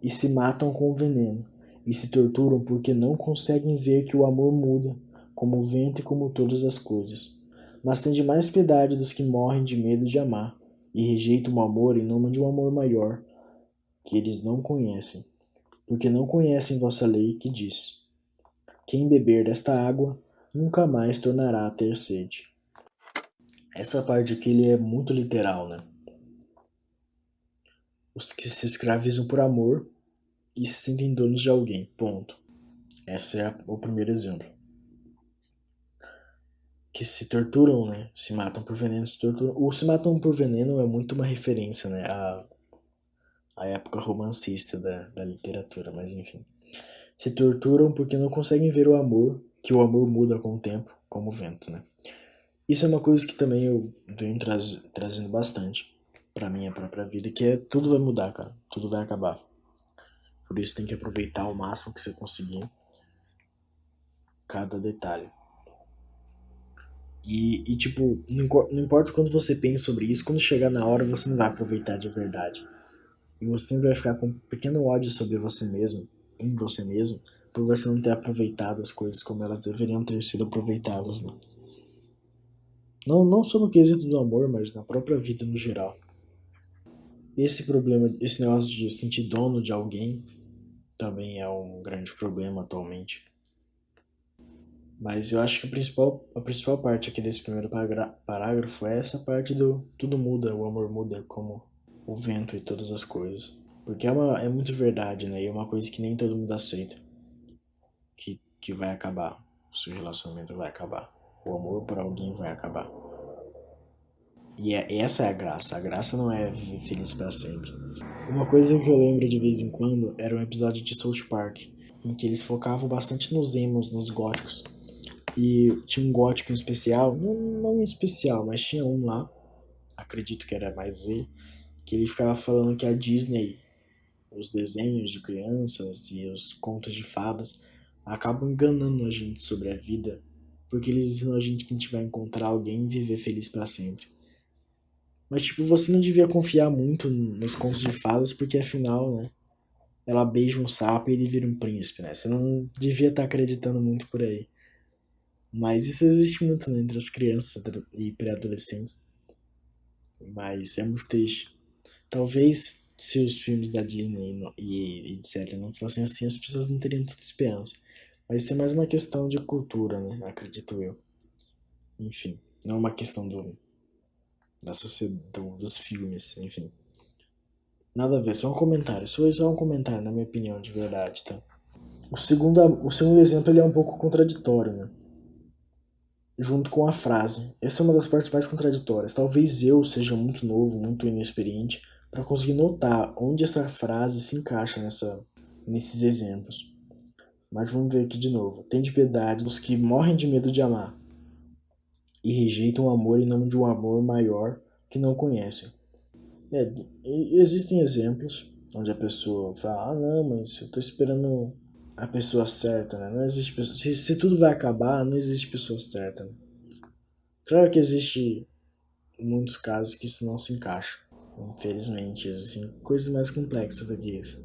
Speaker 1: e se matam com veneno, e se torturam porque não conseguem ver que o amor muda, como o vento e como todas as coisas. Mas tende mais piedade dos que morrem de medo de amar, e rejeitam o amor em nome de um amor maior, que eles não conhecem, porque não conhecem vossa lei que diz: quem beber desta água nunca mais tornará a ter sede. Essa parte aqui ele é muito literal, né? Os que se escravizam por amor e se sentem donos de alguém. Ponto. Esse é o primeiro exemplo. Que se torturam, né? Se matam por veneno, se torturam. O se matam por veneno é muito uma referência, né? À época romancista da literatura, mas enfim. Se torturam porque não conseguem ver o amor, que o amor muda com o tempo, como o vento, né? Isso é uma coisa que também eu venho trazendo bastante pra minha própria vida, que é tudo vai mudar, cara. Tudo vai acabar. Por isso tem que aproveitar o máximo que você conseguir cada detalhe. E tipo, não importa quando você pensa sobre isso, quando chegar na hora você não vai aproveitar de verdade. E você sempre vai ficar com um pequeno ódio sobre você mesmo, em você mesmo, por você não ter aproveitado as coisas como elas deveriam ter sido aproveitadas, né? Não só no quesito do amor, mas na própria vida no geral. Esse problema, esse negócio de sentir dono de alguém também é um grande problema atualmente. Mas eu acho que a principal parte aqui desse primeiro parágrafo é essa parte do tudo muda, o amor muda como o vento e todas as coisas. Porque é muito verdade, né? E é uma coisa que nem todo mundo aceita. Que vai acabar. O seu relacionamento vai acabar. O amor por alguém vai acabar. E essa é a graça. A graça não é viver feliz para sempre. Uma coisa que eu lembro de vez em quando era um episódio de South Park, em que eles focavam bastante nos emos, nos góticos. E tinha um gótico em especial, não em especial, mas tinha um lá, acredito que era mais ele, que ele ficava falando que a Disney, os desenhos de crianças e os contos de fadas acabam enganando a gente sobre a vida, porque eles ensinam a gente que a gente vai encontrar alguém e viver feliz para sempre. Mas tipo, você não devia confiar muito nos contos de fadas, porque afinal, né, ela beija um sapo e ele vira um príncipe, né? Você não devia estar acreditando muito por aí. Mas isso existe muito, né, entre as crianças e pré-adolescentes. Mas é muito triste. Talvez se os filmes da Disney e etc. não fossem assim, as pessoas não teriam tanta esperança. Mas isso é mais uma questão de cultura, né? Acredito eu. Enfim, não é uma questão da sociedade, dos filmes, enfim. Nada a ver, só um comentário. Isso foi só um comentário, na minha opinião, de verdade, tá? O segundo exemplo ele é um pouco contraditório, né? Junto com a frase. Essa é uma das partes mais contraditórias. Talvez eu seja muito novo, muito inexperiente, para conseguir notar onde essa frase se encaixa nesses exemplos. Mas vamos ver aqui de novo. Tem de piedade dos que morrem de medo de amar e rejeitam o amor em nome de um amor maior que não conhecem. Existem exemplos onde a pessoa fala: ah, não, mas eu tô esperando a pessoa certa, né? Não existe pessoa. Se tudo vai acabar, não existe pessoa certa, né? Claro que existe muitos casos que isso não se encaixa. Infelizmente, existem coisas mais complexas do que isso.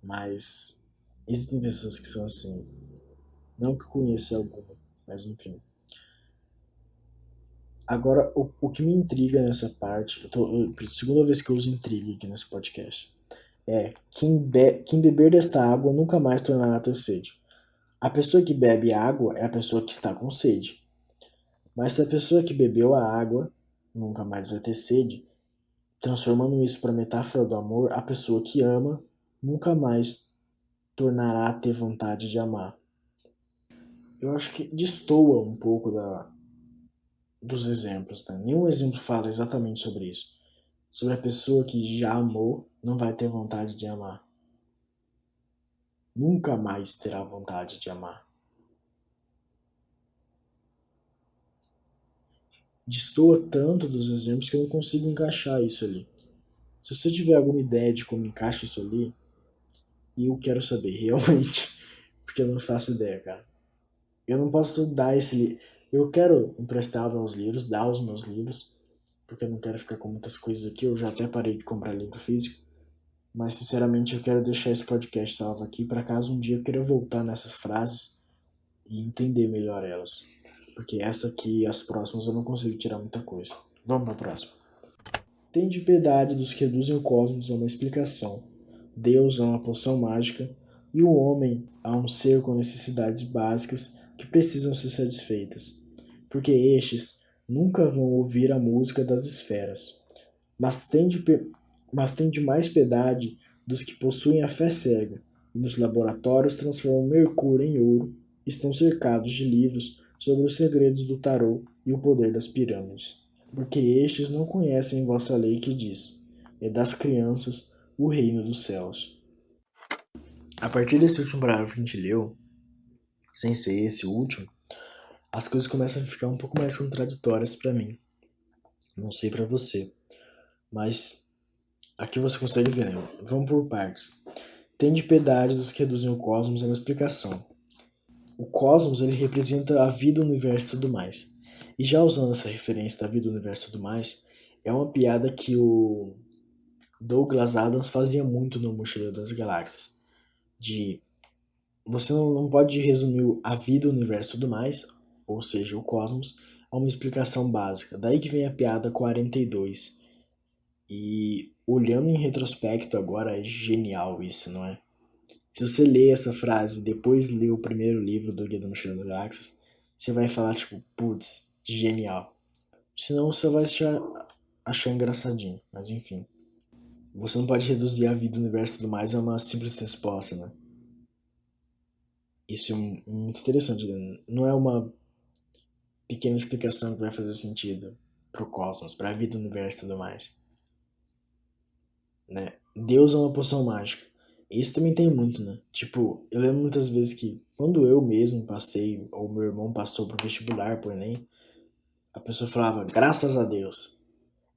Speaker 1: Mas existem pessoas que são assim. Não que eu conheça alguma, mas enfim. Agora, o que me intriga nessa parte, segunda vez que eu uso intriga aqui nesse podcast, é quem beber desta água nunca mais tornará a ter sede. A pessoa que bebe água é a pessoa que está com sede. Mas se a pessoa que bebeu a água nunca mais vai ter sede, transformando isso para metáfora do amor, a pessoa que ama nunca mais tornará a ter vontade de amar. Eu acho que destoa um pouco dos exemplos, né? Nenhum exemplo fala exatamente sobre isso. Sobre a pessoa que já amou não vai ter vontade de amar. Nunca mais terá vontade de amar. Destoa tanto dos exemplos que eu não consigo encaixar isso ali. Se você tiver alguma ideia de como encaixa isso ali, eu quero saber, realmente. Porque eu não faço ideia, cara. Eu não posso dar esse livro. Eu quero emprestar meus livros, dar os meus livros, porque eu não quero ficar com muitas coisas aqui. Eu já até parei de comprar livro físico. Mas, sinceramente, eu quero deixar esse podcast salvo aqui para caso um dia eu queira voltar nessas frases e entender melhor elas. Porque essa aqui e as próximas eu não consigo tirar muita coisa. Vamos para a próxima. Tende piedade dos que reduzem o cosmos a uma explicação, Deus a uma poção mágica e o homem a um ser com necessidades básicas que precisam ser satisfeitas, porque estes nunca vão ouvir a música das esferas, mas tende mais piedade dos que possuem a fé cega e nos laboratórios transformam mercúrio em ouro e estão cercados de livros sobre os segredos do tarô e o poder das pirâmides. Porque estes não conhecem vossa lei que diz: é das crianças o reino dos céus. A partir desse último parágrafo que a gente leu, sem ser esse o último, as coisas começam a ficar um pouco mais contraditórias para mim. Não sei para você, mas aqui você consegue ver, né? Vamos por partes. Tende piedade dos que reduzem o cosmos a uma explicação. O cosmos ele representa a vida, o universo e tudo mais. E já usando essa referência da vida, o universo e tudo mais, é uma piada que o Douglas Adams fazia muito no Mochileiro das Galáxias. De você não pode resumir a vida, o universo e tudo mais, ou seja, o cosmos, a uma explicação básica. Daí que vem a piada 42. E olhando em retrospecto agora, é genial isso, não é? Se você lê essa frase e depois lê o primeiro livro do Guia do Mochileiro das Galáxias, você vai falar, tipo, putz, genial. Senão você vai achar engraçadinho, mas enfim. Você não pode reduzir a vida, o universo e tudo mais a uma simples resposta, né? Isso é muito interessante, né? Não é uma pequena explicação que vai fazer sentido pro cosmos, pra vida, o universo e tudo mais, né? Deus é uma poção mágica. Isso também tem muito, né? Tipo, eu lembro muitas vezes que quando eu mesmo passei, ou meu irmão passou pro vestibular, pro Enem, a pessoa falava, graças a Deus.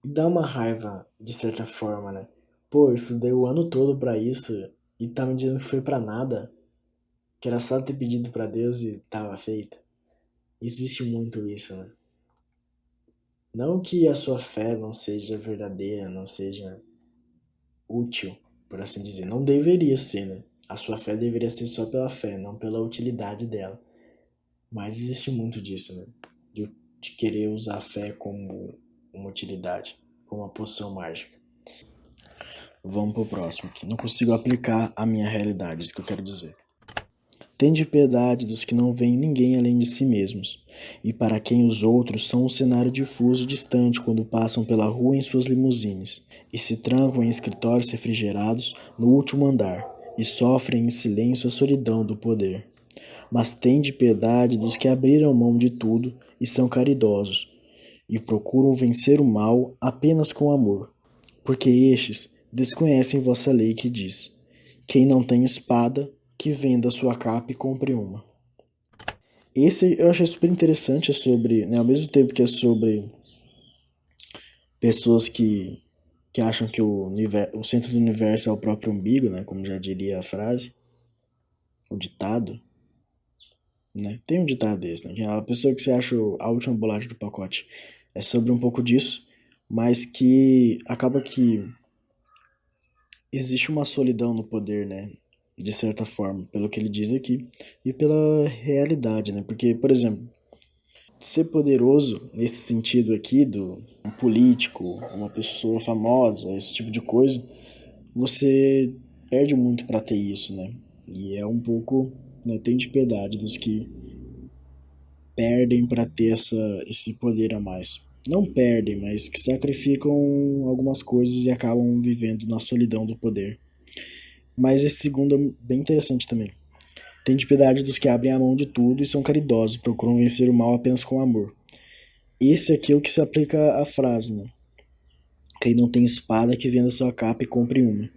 Speaker 1: E dá uma raiva, de certa forma, né? Pô, eu estudei o ano todo pra isso e tá me dizendo que foi pra nada, que era só ter pedido pra Deus e tava feito. Existe muito isso, né? Não que a sua fé não seja verdadeira, não seja útil, por assim dizer. Não deveria ser, né? A sua fé deveria ser só pela fé, não pela utilidade dela. Mas existe muito disso, né? De querer usar a fé como uma utilidade, como uma poção mágica. Vamos pro próximo aqui. Não consigo aplicar a minha realidade, isso que eu quero dizer. Tende piedade dos que não veem ninguém além de si mesmos, e para quem os outros são um cenário difuso e distante quando passam pela rua em suas limusines, e se trancam em escritórios refrigerados no último andar, e sofrem em silêncio a solidão do poder. Mas tende piedade dos que abriram mão de tudo e são caridosos, e procuram vencer o mal apenas com amor, porque estes desconhecem vossa lei que diz: quem não tem espada, que venda sua capa e compre uma. Esse eu achei super interessante, é sobre, né, ao mesmo tempo que é sobre pessoas que acham que o centro do universo é o próprio umbigo, né, como já diria a frase, o ditado, né? Tem um ditado desse, né? Que a pessoa que você acha a última bolacha do pacote é sobre um pouco disso, mas que acaba que existe uma solidão no poder, né? De certa forma, pelo que ele diz aqui, e pela realidade, né? Porque, por exemplo, ser poderoso nesse sentido aqui, do um político, uma pessoa famosa, esse tipo de coisa, você perde muito para ter isso, né? E é um pouco, né, tem de piedade dos que perdem para ter esse poder a mais. Não perdem, mas que sacrificam algumas coisas e acabam vivendo na solidão do poder. Mas esse segundo é bem interessante também. Tem de piedade dos que abrem a mão de tudo e são caridosos, procuram vencer o mal apenas com amor. Esse aqui é o que se aplica à frase, né? Quem não tem espada que venda sua capa e compre uma.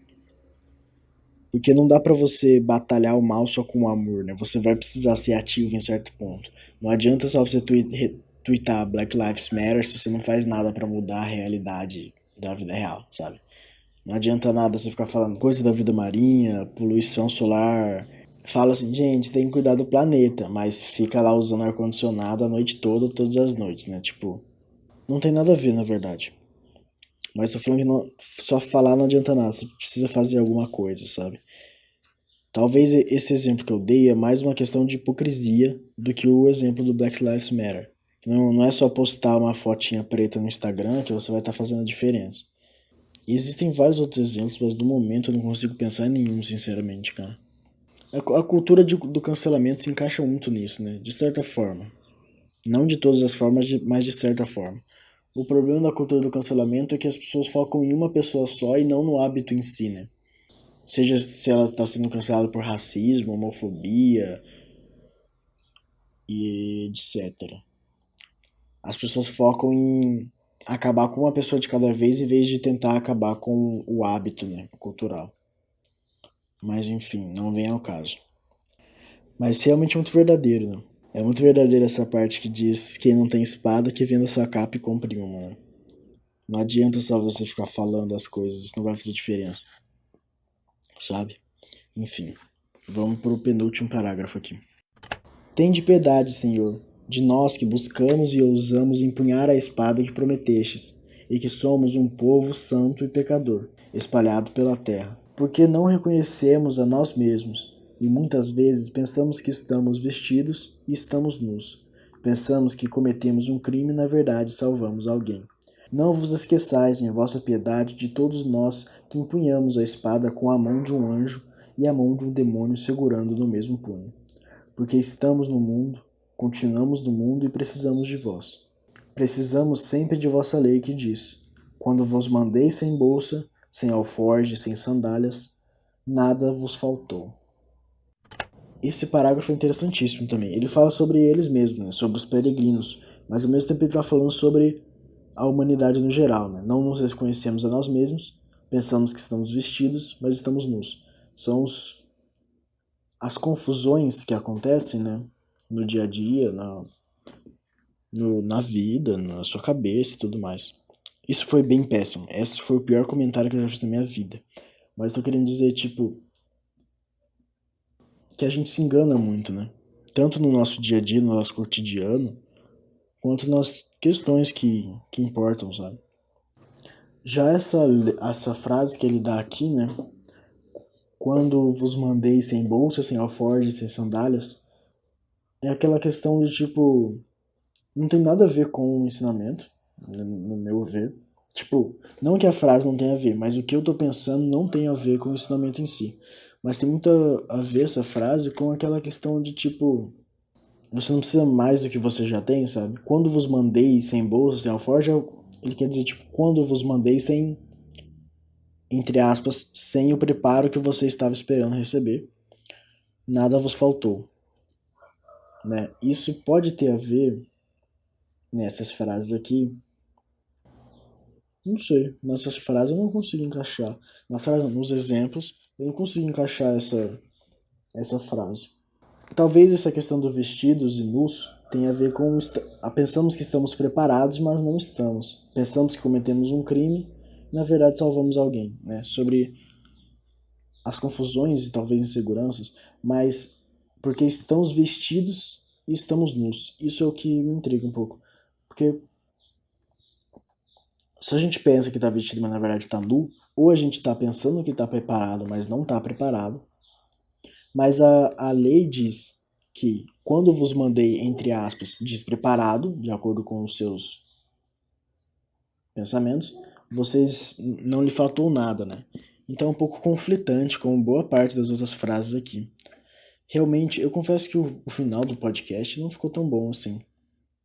Speaker 1: Porque não dá pra você batalhar o mal só com o amor, né? Você vai precisar ser ativo em certo ponto. Não adianta só você tweetar Black Lives Matter se você não faz nada pra mudar a realidade da vida real, sabe? Não adianta nada você ficar falando coisa da vida marinha, poluição solar. Fala assim, gente, tem que cuidar do planeta, mas fica lá usando ar-condicionado a noite toda, todas as noites, né? Tipo, não tem nada a ver, na verdade. Mas tô falando que só falar não adianta nada, você precisa fazer alguma coisa, sabe? Talvez esse exemplo que eu dei é mais uma questão de hipocrisia do que o exemplo do Black Lives Matter. Não é só postar uma fotinha preta no Instagram que você vai estar fazendo a diferença. E existem vários outros exemplos, mas no momento eu não consigo pensar em nenhum, sinceramente, cara. A cultura do cancelamento se encaixa muito nisso, né? De certa forma. Não de todas as formas, mas de certa forma. O problema da cultura do cancelamento é que as pessoas focam em uma pessoa só e não no hábito em si, né? Seja se ela está sendo cancelada por racismo, homofobia e etc. As pessoas focam em acabar com uma pessoa de cada vez em vez de tentar acabar com o hábito, né, cultural. Mas enfim, não vem ao caso. Mas realmente é muito verdadeiro, né? É muito verdadeira essa parte que diz quem não tem espada que venda sua capa e compre uma, né? Não adianta só você ficar falando as coisas, isso não vai fazer diferença. Sabe? Enfim, vamos pro penúltimo parágrafo aqui. Tende piedade, Senhor, de nós que buscamos e ousamos empunhar a espada que prometestes, e que somos um povo santo e pecador, espalhado pela terra. Porque não reconhecemos a nós mesmos, e muitas vezes pensamos que estamos vestidos e estamos nus. Pensamos que cometemos um crime e na verdade salvamos alguém. Não vos esqueçais, em vossa piedade, de todos nós que empunhamos a espada com a mão de um anjo e a mão de um demônio segurando no mesmo punho. Porque estamos no mundo, continuamos no mundo e precisamos de vós. Precisamos sempre de vossa lei que diz: quando vos mandei sem bolsa, sem alforje, sem sandálias, nada vos faltou. Esse parágrafo é interessantíssimo também. Ele fala sobre eles mesmos, né? Sobre os peregrinos, mas ao mesmo tempo ele está falando sobre a humanidade no geral. Né? Não nos reconhecemos a nós mesmos, pensamos que estamos vestidos, mas estamos nus. São as confusões que acontecem, né? No dia a dia, na vida, na sua cabeça e tudo mais. Isso foi bem péssimo. Esse foi o pior comentário que eu já fiz na minha vida. Mas tô querendo dizer, tipo, que a gente se engana muito, né? Tanto no nosso dia a dia, no nosso cotidiano, quanto nas questões que importam, sabe? Já essa frase que ele dá aqui, né? Quando vos mandei sem bolsa, sem alforje, sem sandálias, é aquela questão de tipo, não tem nada a ver com o ensinamento, no meu ver. Tipo, não que a frase não tenha a ver, mas o que eu tô pensando não tem a ver com o ensinamento em si. Mas tem muito a ver essa frase com aquela questão de tipo, você não precisa mais do que você já tem, sabe? Quando vos mandei sem bolsa, sem alforje, ele quer dizer tipo, quando vos mandei sem, entre aspas, sem o preparo que você estava esperando receber, nada vos faltou, né? Isso pode ter a ver nessas frases aqui. Não sei, nessas frases eu não consigo encaixar. Nas frases, nos exemplos, eu não consigo encaixar essa frase. Talvez essa questão do vestidos e nus tenha a ver com pensamos que estamos preparados, mas não estamos. Pensamos que cometemos um crime, e na verdade salvamos alguém, né? Sobre as confusões e talvez inseguranças, mas porque estamos vestidos e estamos nus. Isso é o que me intriga um pouco. Porque se a gente pensa que está vestido, mas na verdade está nu, ou a gente está pensando que está preparado, mas não está preparado. Mas a lei diz que quando vos mandei, entre aspas, despreparado, de acordo com os seus pensamentos, vocês não lhe faltou nada, né? Então é um pouco conflitante com boa parte das outras frases aqui. Realmente, eu confesso que o final do podcast não ficou tão bom assim.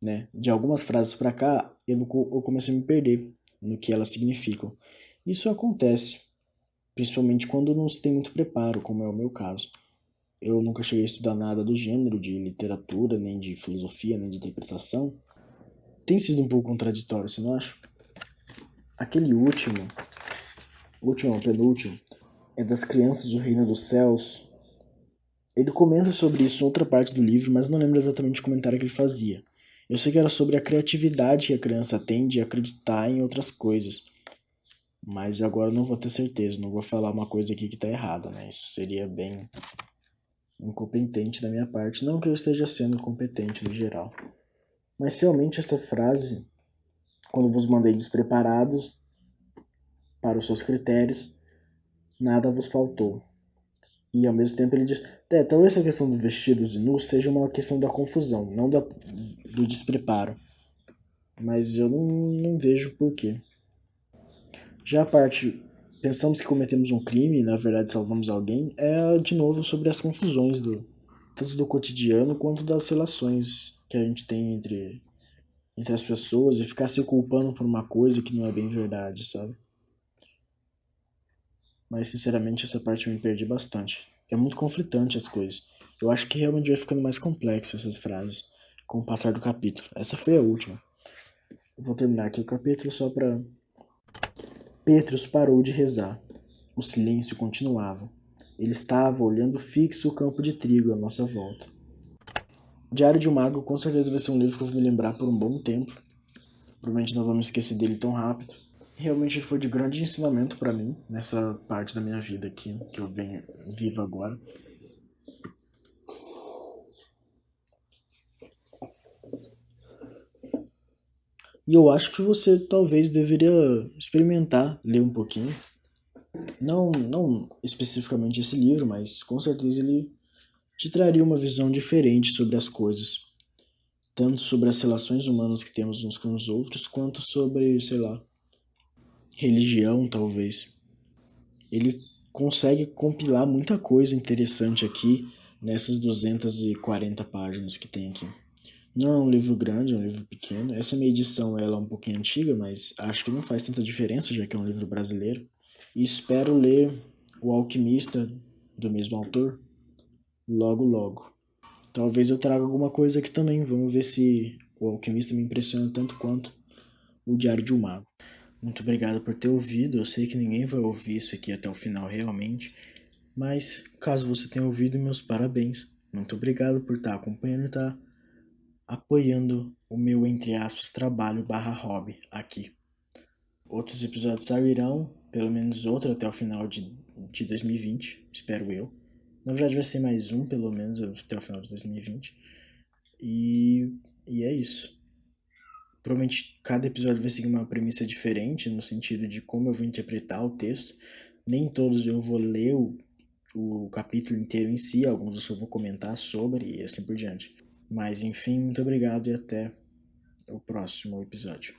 Speaker 1: né? De algumas frases pra cá, eu comecei a me perder no que elas significam. Isso acontece, principalmente quando não se tem muito preparo, como é o meu caso. Eu nunca cheguei a estudar nada do gênero, de literatura, nem de filosofia, nem de interpretação. Tem sido um pouco contraditório, você não acha? Aquele último, penúltimo, é das crianças do reino dos céus. Ele comenta sobre isso em outra parte do livro, mas não lembro exatamente o comentário que ele fazia. Eu sei que era sobre a criatividade que a criança tem de acreditar em outras coisas. Mas agora eu não vou ter certeza, não vou falar uma coisa aqui que tá errada, né? Isso seria bem incompetente da minha parte. Não que eu esteja sendo competente no geral. Mas realmente essa frase, quando vos mandei despreparados para os seus critérios, nada vos faltou. E ao mesmo tempo ele diz, talvez essa questão dos vestidos e nus seja uma questão da confusão, não do despreparo. Mas eu não vejo porquê. Já a parte, pensamos que cometemos um crime e na verdade salvamos alguém, é de novo sobre as confusões tanto do cotidiano quanto das relações que a gente tem entre as pessoas e ficar se culpando por uma coisa que não é bem verdade, sabe? Mas sinceramente essa parte eu me perdi bastante. É muito conflitante as coisas. Eu acho que realmente vai ficando mais complexo essas frases com o passar do capítulo. Essa foi a última. Eu vou terminar aqui o capítulo só pra... Petrus parou de rezar. O silêncio continuava. Ele estava olhando fixo o campo de trigo à nossa volta. O Diário de um Mago com certeza vai ser um livro que eu vou me lembrar por um bom tempo. Provavelmente não vou me esquecer dele tão rápido. Realmente ele foi de grande ensinamento para mim nessa parte da minha vida aqui que eu vivo agora. E eu acho que você talvez deveria experimentar ler um pouquinho. Não especificamente esse livro, mas com certeza ele te traria uma visão diferente sobre as coisas. Tanto sobre as relações humanas que temos uns com os outros, quanto sobre, sei lá, religião, talvez. Ele consegue compilar muita coisa interessante aqui nessas 240 páginas que tem aqui. Não é um livro grande, é um livro pequeno. Essa minha edição ela é um pouquinho antiga, mas acho que não faz tanta diferença, já que é um livro brasileiro. E espero ler O Alquimista, do mesmo autor, logo logo. Talvez eu traga alguma coisa aqui também. Vamos ver se O Alquimista me impressiona tanto quanto O Diário de um Mago. Muito obrigado por ter ouvido. Eu sei que ninguém vai ouvir isso aqui até o final realmente, mas caso você tenha ouvido, meus parabéns. Muito obrigado por estar acompanhando e estar apoiando o meu, entre aspas, trabalho barra hobby aqui. Outros episódios sairão, pelo menos outro até o final de 2020, espero eu. Na verdade vai ser mais um, pelo menos, até o final de 2020. E é isso. Provavelmente cada episódio vai seguir uma premissa diferente, no sentido de como eu vou interpretar o texto. Nem todos eu vou ler o capítulo inteiro em si, alguns eu só vou comentar sobre e assim por diante. Mas enfim, muito obrigado e até o próximo episódio.